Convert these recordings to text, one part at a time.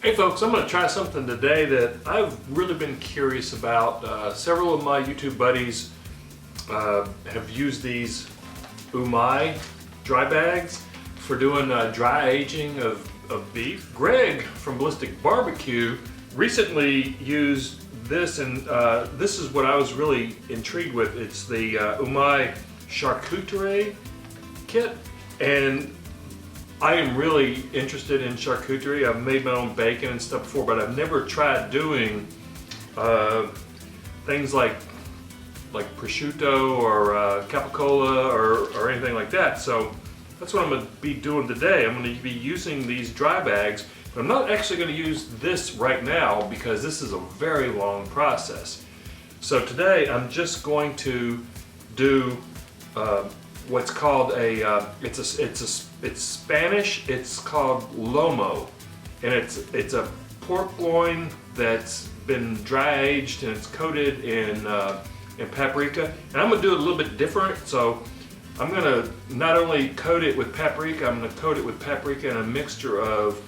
Hey folks, I'm going to try something today that I've really been curious about. Several of my YouTube buddies have used these UMAi dry bags for doing dry aging of beef. Greg from Ballistic Barbecue recently used this, and this is what I was really intrigued with. It's the UMAi charcuterie kit, and I am really interested in charcuterie. I've made my own bacon and stuff before, but I've never tried doing things like prosciutto or capicola or anything like that. So that's what I'm going to be doing today. I'm going to be using these dry bags, but I'm not actually going to use this right now because this is a very long process. So today I'm just going to do what's called it's Spanish. It's called Lomo, and it's a pork loin that's been dry aged and it's coated in paprika. And I'm gonna do it a little bit different. So I'm gonna not only coat it with paprika, I'm gonna coat it with paprika and a mixture of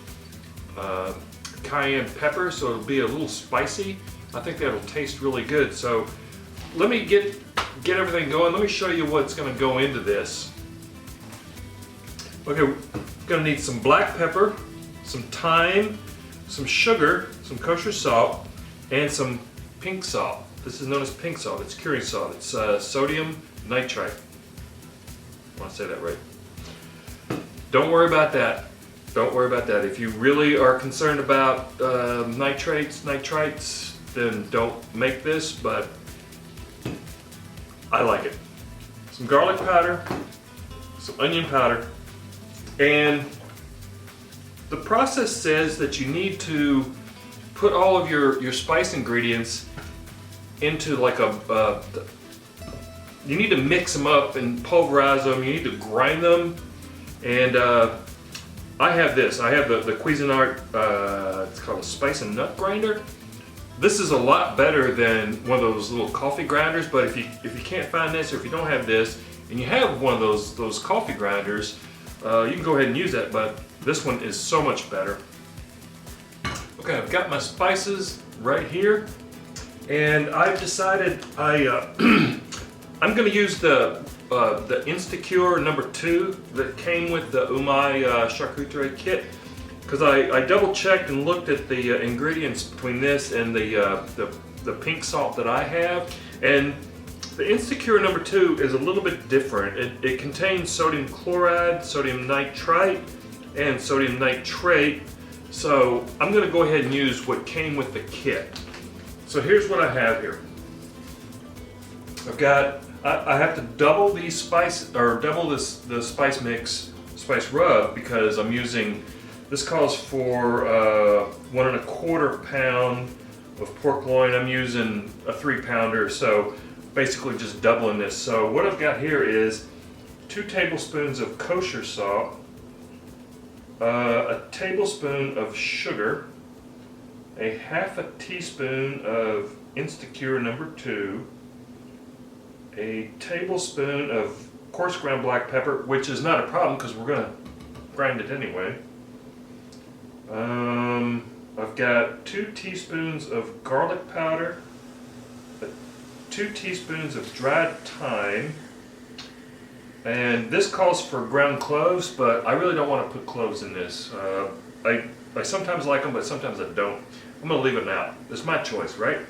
cayenne pepper, so it'll be a little spicy. I think that'll taste really good. So let me get everything going. Let me show you what's going to go into this. Okay, we're going to need some black pepper, some thyme, some sugar, some kosher salt, and some pink salt. This is known as pink salt. It's curing salt. It's sodium nitrite. I want to say that right. Don't worry about that. Don't worry about that. If you really are concerned about nitrites, then don't make this, but I like it. Some garlic powder, some onion powder, and the process says that you need to put all of your spice ingredients into like you need to mix them up and pulverize them. You need to grind them, and I have this. I have the Cuisinart. It's called a spice and nut grinder. This is a lot better than one of those little coffee grinders, but if you can't find this, or if you don't have this, and you have one of those coffee grinders, you can go ahead and use that, but this one is so much better. Okay, I've got my spices right here, and I've decided I'm going to use the Instacure #2 that came with the UMAi charcuterie kit. Because I double checked and looked at the ingredients between this and the pink salt that I have, and the Instacure #2 is a little bit different. It contains sodium chloride, sodium nitrite, and sodium nitrate. So I'm going to go ahead and use what came with the kit. So here's what I have here. I have to double these spice, or double the spice mix, spice rub, because I'm using. This calls for 1 1/4 pound of pork loin. I'm using a 3-pounder, so basically just doubling this. So what I've got here is 2 tablespoons of kosher salt, a tablespoon of sugar, a 1/2 teaspoon of Instacure #2, a tablespoon of coarse ground black pepper, which is not a problem because we're going to grind it anyway. I've got 2 teaspoons of garlic powder, 2 teaspoons of dried thyme, and this calls for ground cloves, but I really don't want to put cloves in this. I sometimes like them, but sometimes I don't. I'm going to leave it out. It's my choice, right?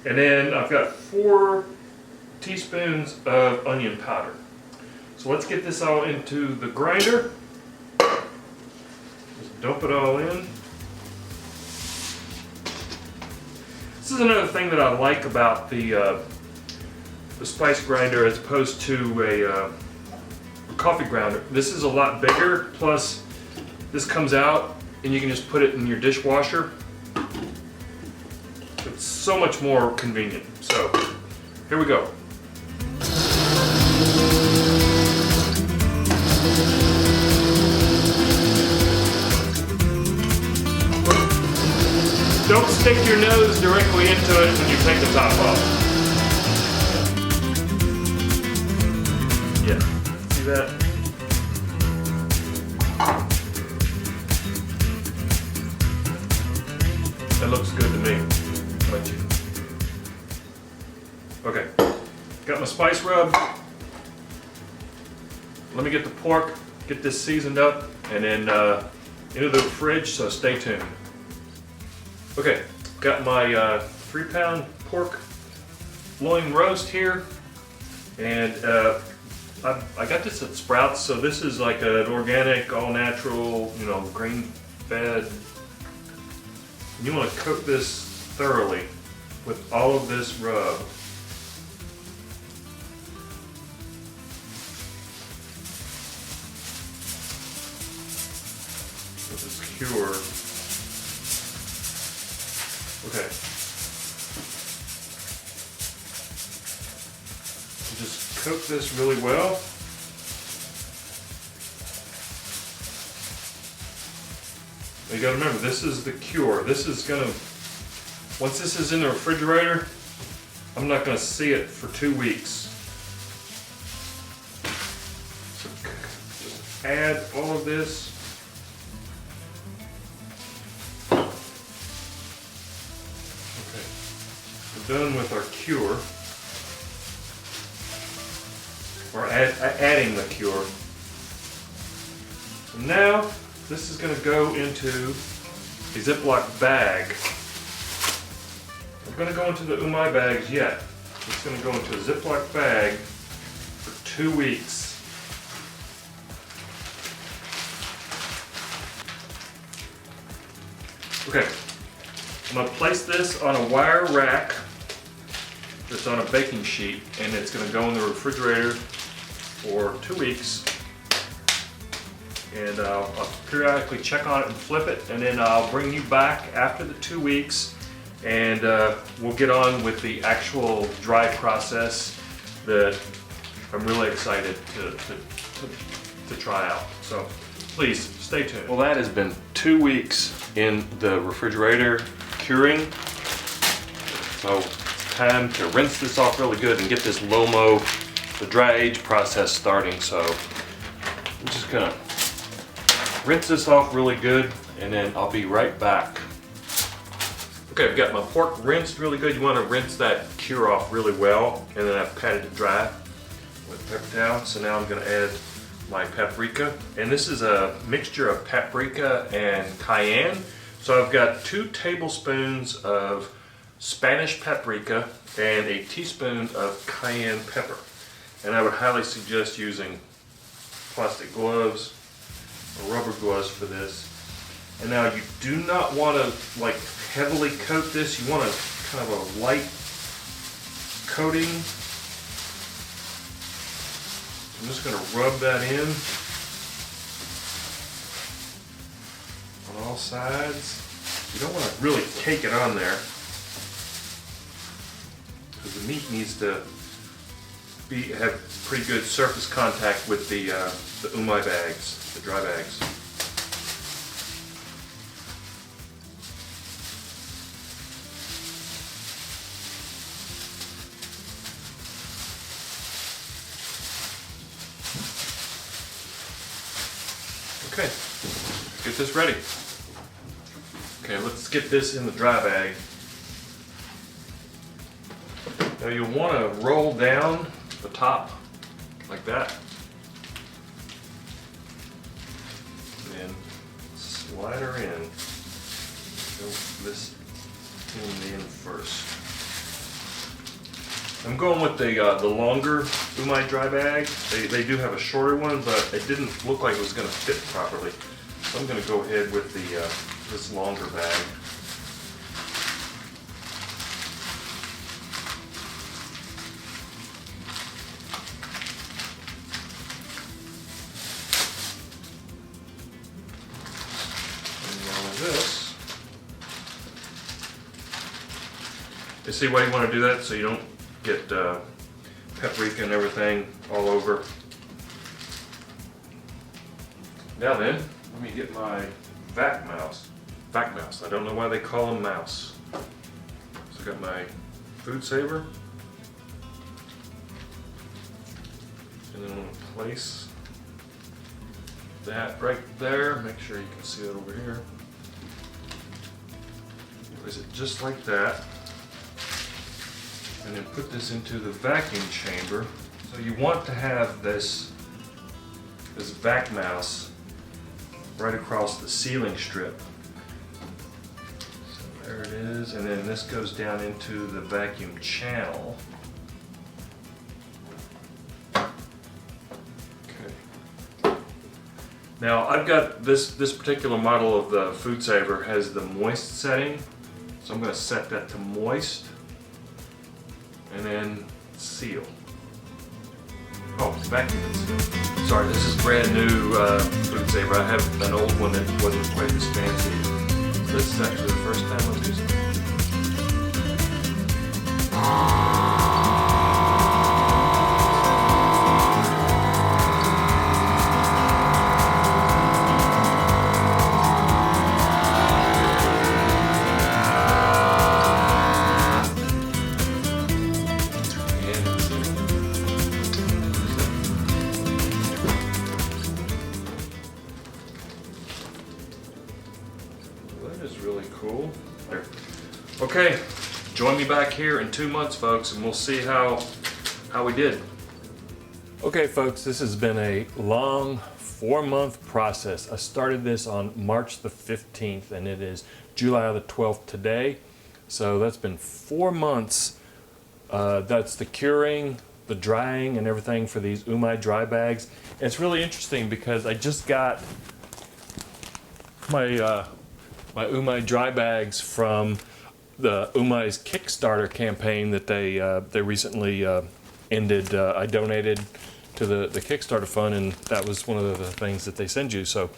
And then I've got 4 teaspoons of onion powder. So let's get this all into the grinder. Just dump it all in. This is another thing that I like about the spice grinder as opposed to a coffee grinder. This is a lot bigger, plus this comes out and you can just put it in your dishwasher. It's so much more convenient. So here we go. Don't stick your nose directly into it when you take the top off. Yeah, see that? That looks good to me. How about you? Okay, got my spice rub. Let me get the pork, get this seasoned up, and then into the fridge, so stay tuned. Okay, got my 3-pound pork loin roast here, and I got this at Sprouts, so this is like an organic, all-natural, you know, grain-fed. You want to coat this thoroughly with all of this rub. With this cure. Okay. Just coat this really well. You gotta remember, this is the cure. This is gonna, once this is in the refrigerator, I'm not gonna see it for 2 weeks. So just add all of this. Okay, we're done with our cure. Or adding the cure. And now, this is going to go into a Ziploc bag. I'm going to go into the UMAi bags yet. It's going to go into a Ziploc bag for 2 weeks. Okay, I'm going to place this on a wire rack that's on a baking sheet, and it's going to go in the refrigerator for 2 weeks. And I'll periodically check on it and flip it, and then I'll bring you back after the 2 weeks, and we'll get on with the actual dry process that I'm really excited to try out. So please stay tuned. Well, that has been 2 weeks in the refrigerator curing. So it's time to rinse this off really good and get this Lomo, the dry age process starting. So I'm just gonna rinse this off really good, and then I'll be right back. Okay, I've got my pork rinsed really good. You want to rinse that cure off really well, and then I've patted it dry with a paper towel. So now I'm going to add my paprika, and this is a mixture of paprika and cayenne. So I've got 2 tablespoons of Spanish paprika and a teaspoon of cayenne pepper. And I would highly suggest using plastic gloves or rubber gloves for this. And now you do not want to like heavily coat this. You want a kind of a light coating. I'm just going to rub that in on all sides. You don't want to really cake it on there, because the meat needs to have pretty good surface contact with the UMAi bags, the dry bags. Okay, get this ready. Okay, let's get this in the dry bag. Now you'll want to roll down the top like that, and slide her in. Go this in first. I'm going with the longer UMAi dry bag. They do have a shorter one, but it didn't look like it was going to fit properly. So I'm going to go ahead with the this longer bag. This. You see why you want to do that? So you don't get paprika and everything all over. Now then, let me get my vac mouse. I don't know why they call them mouse. So I got my food saver. And then I'm going to place that right there. Make sure you can see it over here. Place it just like that. And then put this into the vacuum chamber. So you want to have this vac mouse right across the sealing strip. So there it is, and then this goes down into the vacuum channel. Okay. Now I've got this particular model of the Food Saver has the moist setting, so I'm going to set that to moist, and then seal. Oh, vacuum and seal. Sorry, this is brand new Food Saver. I have an old one that wasn't quite as fancy. This is actually the first time I'm using it. Really cool. There. Okay, join me back here in 2 months, folks, and we'll see how we did. Okay, folks, this has been a long 4-month process. I started this on March the 15th, and it is July the 12th today. So that's been 4 months. That's the curing, the drying, and everything for these UMAi dry bags. And it's really interesting because I just got my UMAi dry bags from the UMAi's Kickstarter campaign that they recently ended. I donated to the Kickstarter fund, and that was one of the things that they send you. So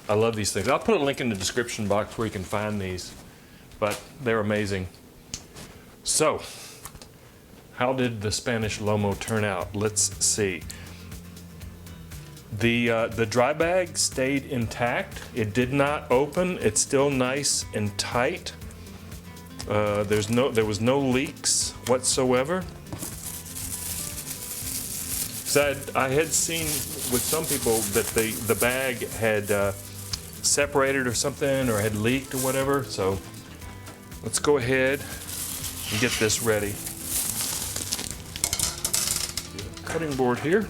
I love these things. I'll put a link in the description box where you can find these, but they're amazing. So how did the Spanish Lomo turn out? Let's see. The dry bag stayed intact. It did not open. It's still nice and tight. There was no leaks whatsoever. So I had seen with some people that the bag had separated or something, or had leaked or whatever. So let's go ahead and get this ready. Cutting board here.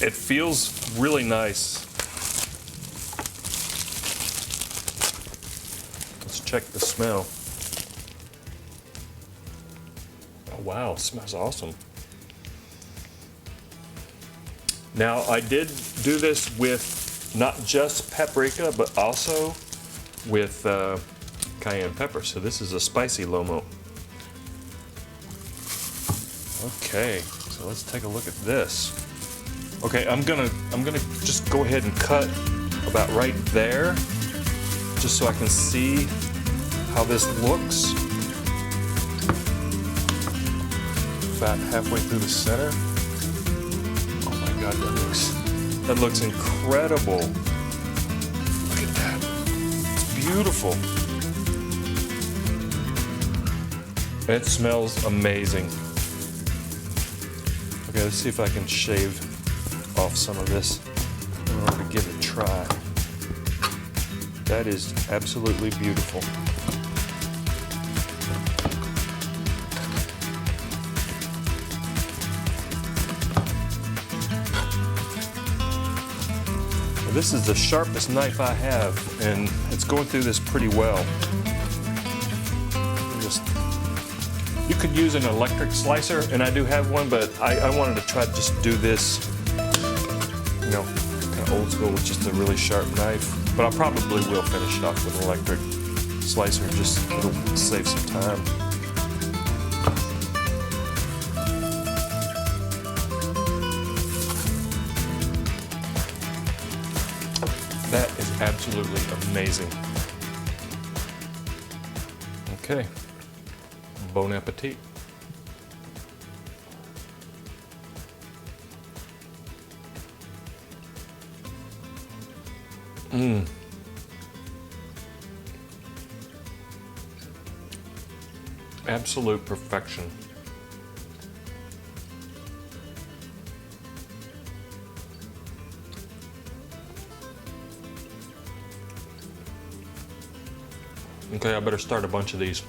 It feels really nice. Let's check the smell. Oh wow, it smells awesome. Now I did do this with not just paprika, but also with cayenne pepper. So this is a spicy Lomo. Okay, so let's take a look at this. Okay, I'm gonna just go ahead and cut about right there, just so I can see how this looks. About halfway through the center. Oh my God, that looks incredible. Look at that. It's beautiful. It smells amazing. Okay, let's see if I can shave off some of this in order to give it a try. That is absolutely beautiful. Well, this is the sharpest knife I have, and it's going through this pretty well. You could use an electric slicer, and I do have one, but I wanted to try to just do this, you know, kind of old school with just a really sharp knife. But I probably will finish it off with an electric slicer, just it'll save some time. That is absolutely amazing. Okay, bon appetit. Absolute perfection. Okay, I better start a bunch of these.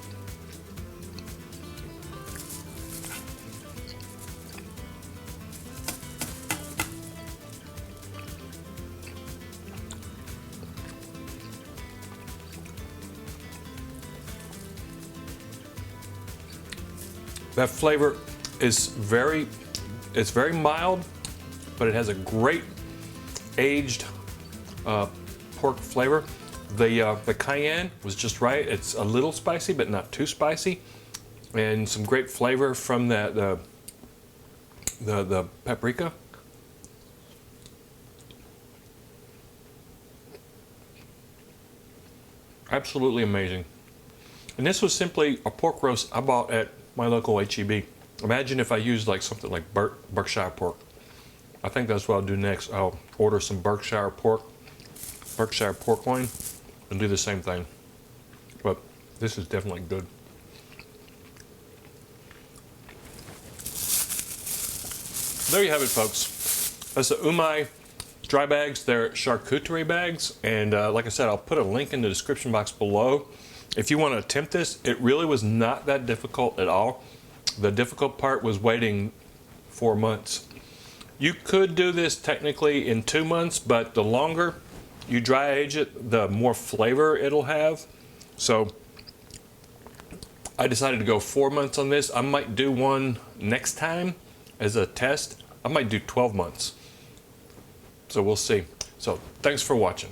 That flavor is very mild, but it has a great aged pork flavor. The cayenne was just right. It's a little spicy, but not too spicy, and some great flavor from the paprika. Absolutely amazing. And this was simply a pork roast I bought at my local HEB. Imagine if I used like something like Berkshire pork. I think that's what I'll do next. I'll order some Berkshire pork loin, and do the same thing. But this is definitely good. There you have it, folks. That's the UMAi dry bags. They're charcuterie bags, and like I said, I'll put a link in the description box below. If you want to attempt this, it really was not that difficult at all. The difficult part was waiting 4 months. You could do this technically in 2 months, but the longer you dry age it, the more flavor it'll have. So I decided to go 4 months on this. I might do one next time as a test. I might do 12 months. So we'll see. So thanks for watching.